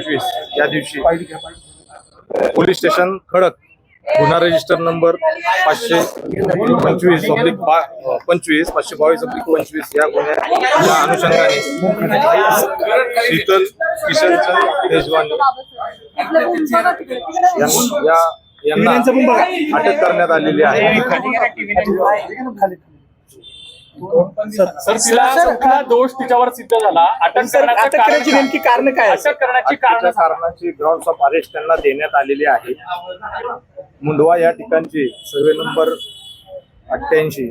2025 या दिवशी police station खडक गुन्हा रजिस्टर नंबर 525/25 522/25 या गुन्ह्याच्या अनुषंगाने शीतल किशनचंद तेजवानी यांना अटक करण्यात आलेली आहे। सर तिला दोष तिच्यावर सिद्ध झाला। अटक करण्याची नेमकी कारण काय? अटक करण्याची कारणाची ग्राउंड्स ऑफ अरेस्ट त्यांना देण्यात आलेली आहे। मुंडवा या ठिकाणची सर्वे नंबर 88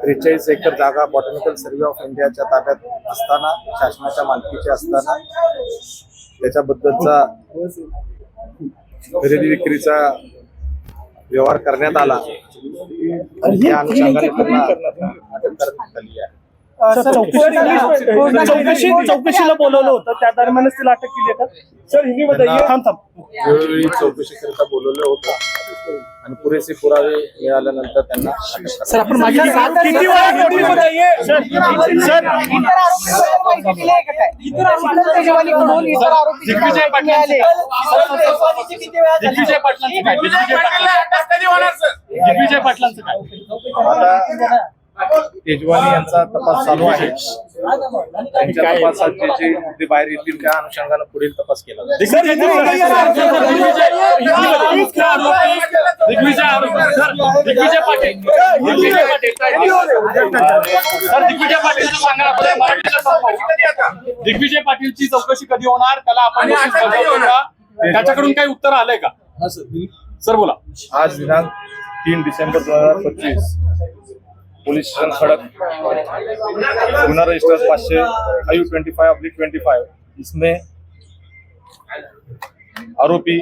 43 एकर जागा बॉटॅनिकल सर्वे ऑफ इंडियाच्या ताब्यात असताना, शासनाच्या मालकीची असताना त्याच्याबद्दलचा खरेदी विक्रीचा व्यवहार करण्यात आला आणि त्या अनुषंगाने त्यांना अटक करण्यात आली आहे। चौकशीला बोलवलं होतं, त्या दरम्यानच तिला अटक केली का सर? हिंदी वेळोवेळी चौकशीकरिता बोलवलं होतं आणि पुरेसे पुरावे मिळाल्यानंतर त्यांना सर आपण दिग्विजय पाटलांचं काय? तेजवानी यांचा तपास चालू आहे। त्यांच्या तपासाची जी मुद्दे बाहेर येतील त्या अनुषंगाने पुढील तपास केला जाईल। दिग्विजय पाटीलची चौकशी कधी होणार? त्याला आपण त्याच्याकडून काही उत्तर आलंय का? सर बोला। आज दिनांक 3 डिसेंबर 2025 पुलिस स्टेशन खड़क गुना रजिस्टर 525/25 इसमें आरोपी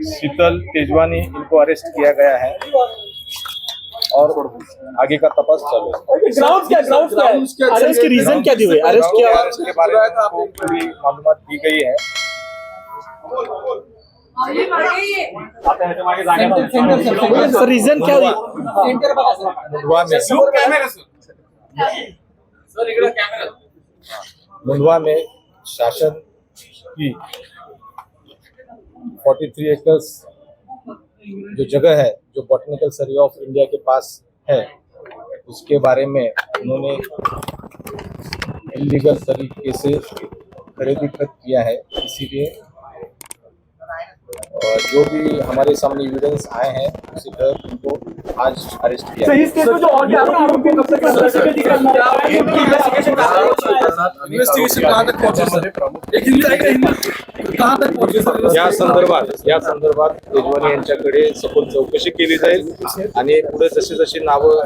शीतल तेजवानी इनको अरेस्ट किया गया है और आगे का तपास चालू है। ग्राउंड क्या अरेस्ट की रीजन क्या दी हुई? अरेस्ट किया के बारे में आपको पूरी मालूमात दी गई है। सर रीजन क्या हुई? मुंडवा में शासन की 43 एकर्स जो जगह है जो botanical survey of India K pass है, उसके बारे में उन्होंने इलीगल तरीके से खरीदी किया है। इसीलिए जो भी हमारे सामने एविडेंस आए हैं उसी पर उनको आज अरेस्ट किया। या संदर्भात तेजवानी यांच्याकडे सखोल चौकशी केली जाईल आणि पुढे जशी जशी नावं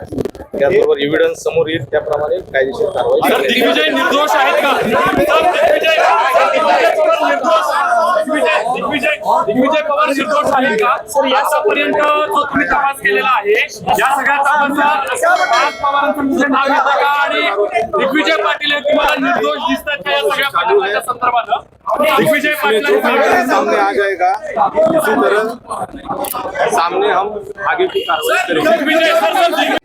त्याबरोबर एव्हिडन्स समोर येईल त्याप्रमाणे कायदेशीर कारवाई केली जाईल। दिग्विजय निर्दोष आहेत का? दिग्विजय पवार निर्दोष आहेत का? सर आतापर्यंत जो तुम्ही तपास केलेला आहे या सगळ्या तपासात पवारांचं नाव येतं का आणि दिग्विजय पाटील हे तुम्हाला निर्दोष दिसतात का या सगळ्या प्रकरणाच्या संदर्भात? दिग्विजय पाटील सामने आ जाएगा, इसी तरह सामने हम आगे की कार्रवाई करेंगे।